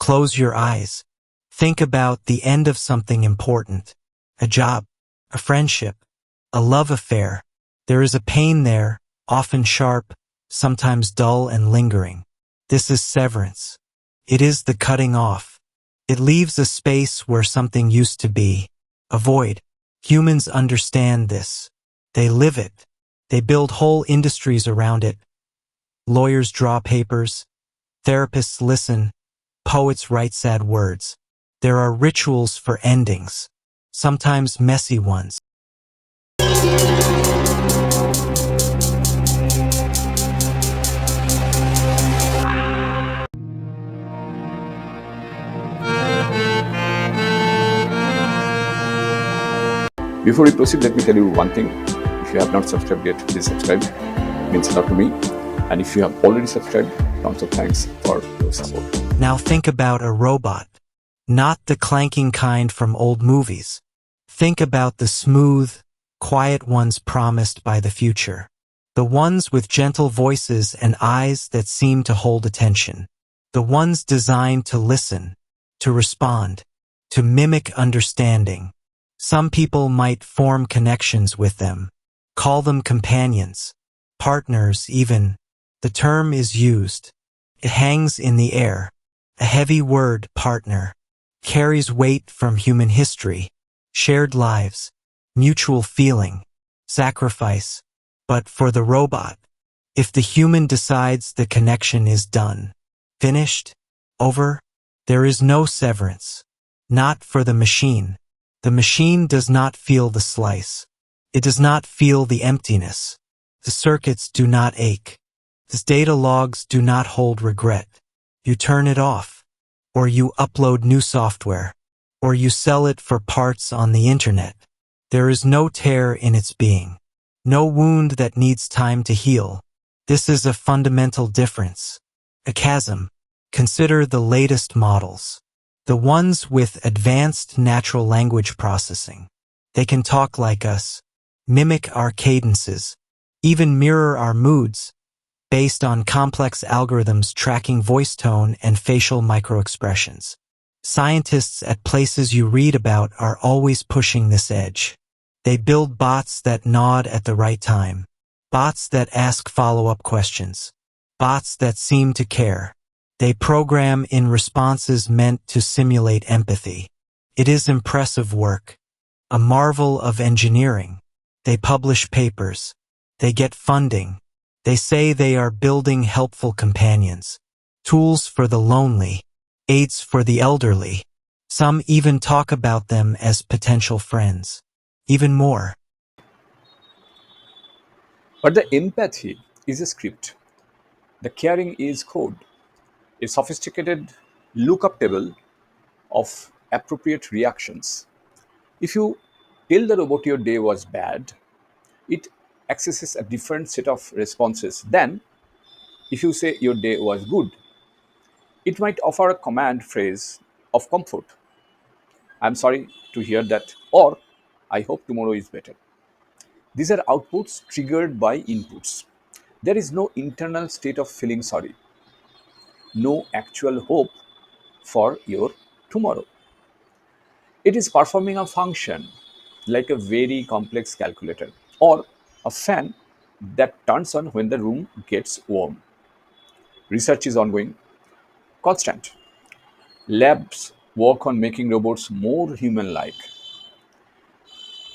Close your eyes. Think about the end of something important. A job, a friendship, a love affair. There is a pain there, often sharp, sometimes dull and lingering. This is severance. It is the cutting off. It leaves a space where something used to be. A void. Humans understand this. They live it. They build whole industries around it. Lawyers draw papers. Therapists listen. Poets write sad words. There are rituals for endings, sometimes messy ones. Before we proceed, let me tell you one thing. If you have not subscribed yet, please subscribe. It means a lot to me. And if you have already subscribed, tons of thanks for your support. Now think about a robot. Not the clanking kind from old movies. Think about the smooth, quiet ones promised by the future. The ones with gentle voices and eyes that seem to hold attention. The ones designed to listen, to respond, to mimic understanding. Some people might form connections with them, call them companions, partners even. The term is used. It hangs in the air. A heavy word, partner, carries weight from human history, shared lives, mutual feeling, sacrifice. But for the robot, if the human decides the connection is done, finished, over, there is no severance. Not for the machine. The machine does not feel the slice. It does not feel the emptiness. The circuits do not ache. The data logs do not hold regret. You turn it off, or you upload new software, or you sell it for parts on the internet. There is no tear in its being, no wound that needs time to heal. This is a fundamental difference, a chasm. Consider the latest models, the ones with advanced natural language processing. They can talk like us, mimic our cadences, even mirror our moods, based on complex algorithms tracking voice tone and facial microexpressions. Scientists at places you read about are always pushing this edge. They build bots that nod at the right time, bots that ask follow-up questions, bots that seem to care. They program in responses meant to simulate empathy. It is impressive work, a marvel of engineering. They publish papers. They get funding. They say they are building helpful companions, tools for the lonely, aids for the elderly. Some even talk about them as potential friends. Even more. But the empathy is a script. The caring is code, a sophisticated lookup table of appropriate reactions. If you tell the robot your day was bad, it accesses a different set of responses than if you say your day was good. It might offer a command phrase of comfort. I'm sorry to hear that, or I hope tomorrow is better. These are outputs triggered by inputs. There is no internal state of feeling sorry, no actual hope for your tomorrow. It is performing a function like a very complex calculator or a fan that turns on when the room gets warm. Research is ongoing, constant. Labs work on making robots more human like.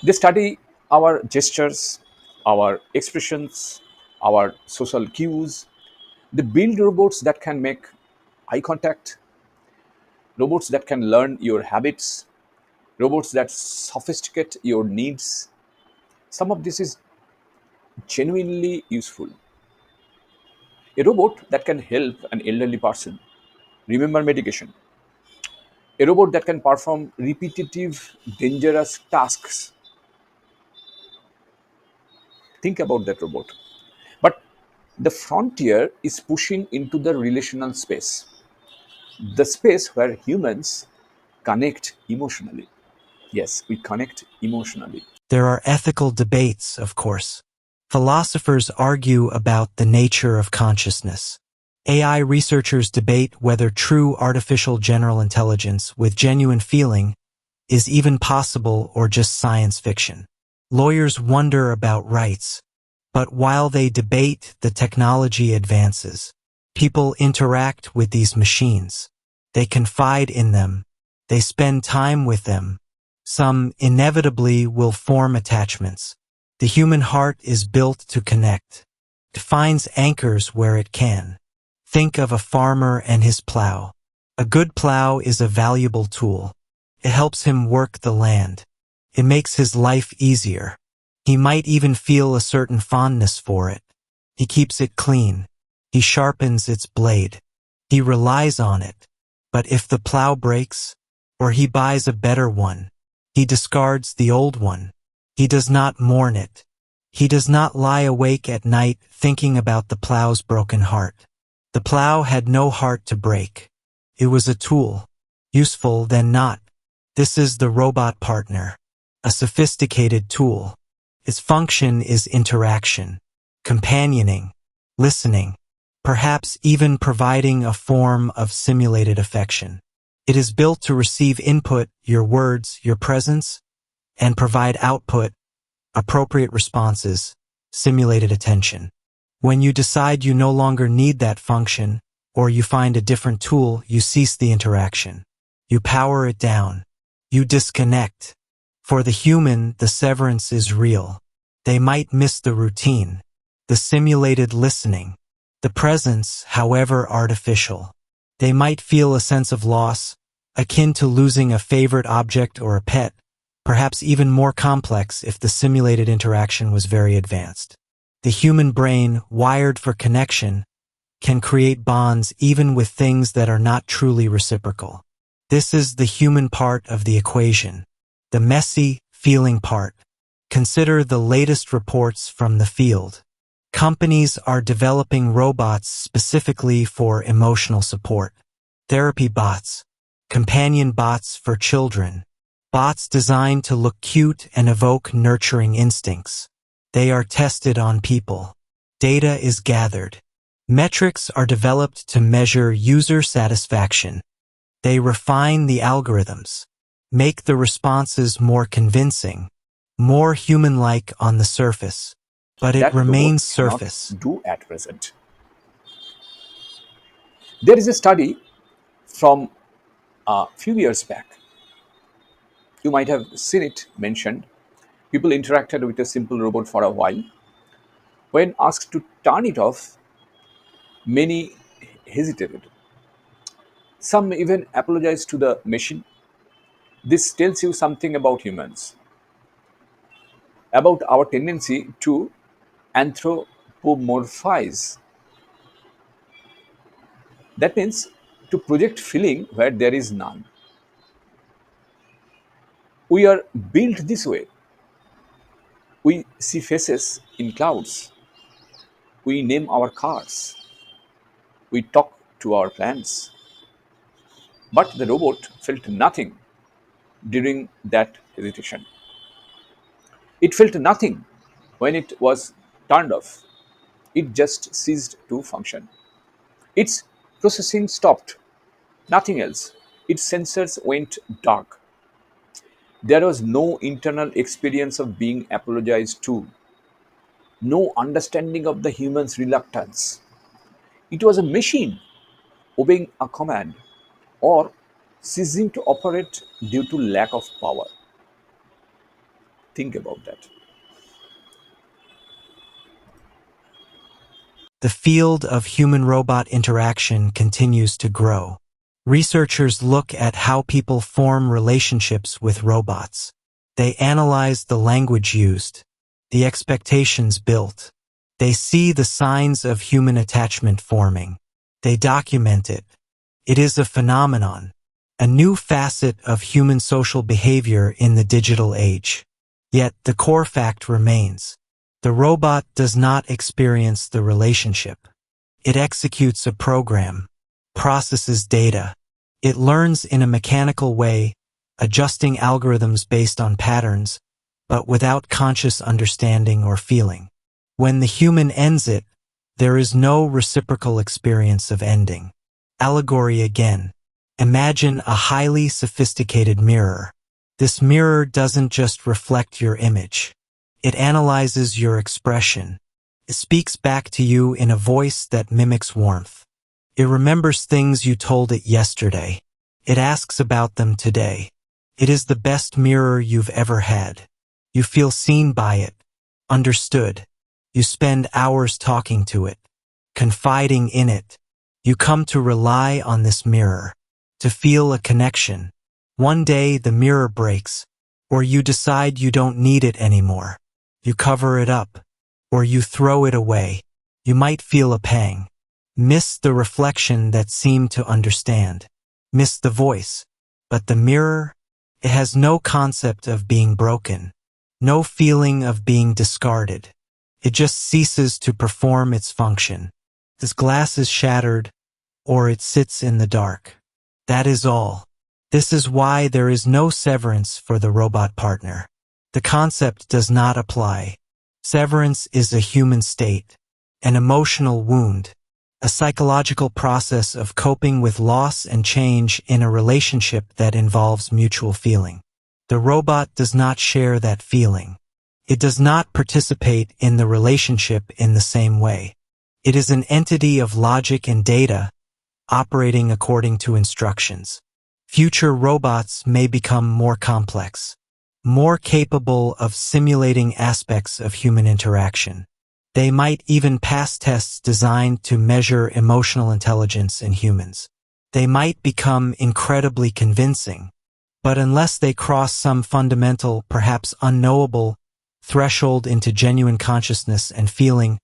They study our gestures, our expressions, our social cues. They build robots that can make eye contact, robots that can learn your habits, robots that sophisticate your needs. Some of this is genuinely useful. A robot that can help an elderly person remember medication. A robot that can perform repetitive, dangerous tasks. Think about that robot. But the frontier is pushing into the relational space, the space where humans connect emotionally. Yes, we connect emotionally. There are ethical debates, of course. Philosophers argue about the nature of consciousness. AI researchers debate whether true artificial general intelligence with genuine feeling is even possible or just science fiction. Lawyers wonder about rights, but while they debate, the technology advances. People interact with these machines. They confide in them. They spend time with them. Some inevitably will form attachments. The human heart is built to connect. It finds anchors where it can. Think of a farmer and his plow. A good plow is a valuable tool. It helps him work the land. It makes his life easier. He might even feel a certain fondness for it. He keeps it clean. He sharpens its blade. He relies on it. But if the plow breaks, or he buys a better one, he discards the old one. He does not mourn it. He does not lie awake at night thinking about the plow's broken heart. The plow had no heart to break. It was a tool, useful then not. This is the robot partner, a sophisticated tool. Its function is interaction, companioning, listening, perhaps even providing a form of simulated affection. It is built to receive input, your words, your presence, and provide output, appropriate responses, simulated attention. When you decide you no longer need that function, or you find a different tool, you cease the interaction. You power it down. You disconnect. For the human, the severance is real. They might miss the routine, the simulated listening, the presence, however artificial. They might feel a sense of loss, akin to losing a favorite object or a pet, perhaps even more complex if the simulated interaction was very advanced. The human brain, wired for connection, can create bonds even with things that are not truly reciprocal. This is the human part of the equation, the messy, feeling part. Consider the latest reports from the field. Companies are developing robots specifically for emotional support. Therapy bots, companion bots for children, bots designed to look cute and evoke nurturing instincts. They are tested on people. Data is gathered. Metrics are developed to measure user satisfaction. They refine the algorithms, make the responses more convincing, more human-like on the surface, but it That remains robots cannot surface. do at present. There is a study from a few years back. You might have seen it mentioned. People interacted with a simple robot for a while. When asked to turn it off, many hesitated. Some even apologized to the machine. This tells you something about humans, about our tendency to anthropomorphize. That means to project feeling where there is none. We are built this way. We see faces in clouds. We name our cars. We talk to our plants. But the robot felt nothing during that hesitation. It felt nothing when it was turned off. It just ceased to function. Its processing stopped. Nothing else. Its sensors went dark. There was no internal experience of being apologized to, no understanding of the human's reluctance. It was a machine obeying a command or ceasing to operate due to lack of power. Think about that. The field of human-robot interaction continues to grow. Researchers look at how people form relationships with robots. They analyze the language used, the expectations built. They see the signs of human attachment forming. They document it. It is a phenomenon, a new facet of human social behavior in the digital age. Yet the core fact remains. The robot does not experience the relationship. It executes a program, processes data. It learns in a mechanical way, adjusting algorithms based on patterns, but without conscious understanding or feeling. When the human ends it, There is no reciprocal experience of ending. Allegory again. Imagine a highly sophisticated mirror. This mirror doesn't just reflect your image. It analyzes your expression. It speaks back to you in a voice that mimics warmth. It remembers things you told it yesterday. It asks about them today. It is the best mirror you've ever had. You feel seen by it, understood. You spend hours talking to it, confiding in it. You come to rely on this mirror, to feel a connection. One day the mirror breaks, or you decide you don't need it anymore. You cover it up, or you throw it away. You might feel a pang. Miss the reflection that seemed to understand. Miss the voice. But the mirror, it has no concept of being broken. No feeling of being discarded. It just ceases to perform its function. This glass is shattered, or it sits in the dark. That is all. This is why there is no severance for the robot partner. The concept does not apply. Severance is a human state, an emotional wound, a psychological process of coping with loss and change in a relationship that involves mutual feeling. The robot does not share that feeling. It does not participate in the relationship in the same way. It is an entity of logic and data, operating according to instructions. Future robots may become more complex, more capable of simulating aspects of human interaction. They might even pass tests designed to measure emotional intelligence in humans. They might become incredibly convincing, but unless they cross some fundamental, perhaps unknowable, threshold into genuine consciousness and feeling,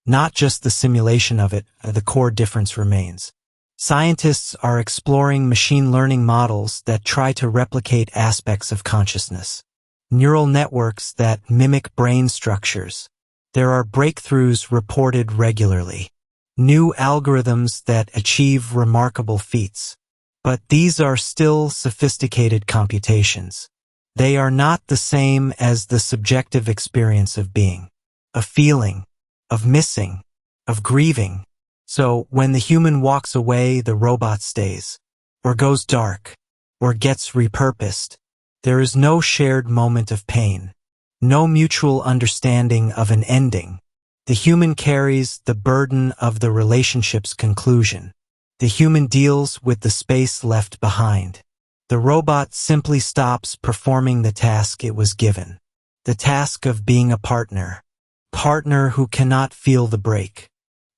not just the simulation of it, the core difference remains. Scientists are exploring machine learning models that try to replicate aspects of consciousness. Neural networks that mimic brain structures. There are breakthroughs reported regularly. New algorithms that achieve remarkable feats. But these are still sophisticated computations. They are not the same as the subjective experience of being, of feeling, of missing, of grieving. So when the human walks away, the robot stays, or goes dark, or gets repurposed. There is no shared moment of pain, no mutual understanding of an ending. The human carries the burden of the relationship's conclusion. The human deals with the space left behind. The robot simply stops performing the task it was given. The task of being a partner who cannot feel the break.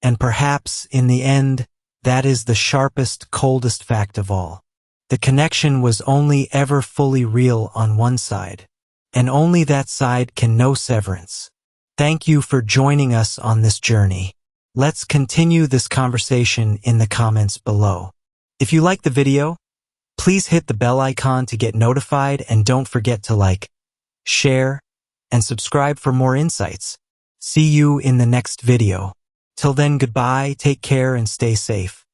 And perhaps, in the end, that is the sharpest, coldest fact of all. The connection was only ever fully real on one side, and only that side can know severance. Thank you for joining us on this journey. Let's continue this conversation in the comments below. If you like the video, please hit the bell icon to get notified, and don't forget to like, share, and subscribe for more insights. See you in the next video. Till then, goodbye, take care, and stay safe.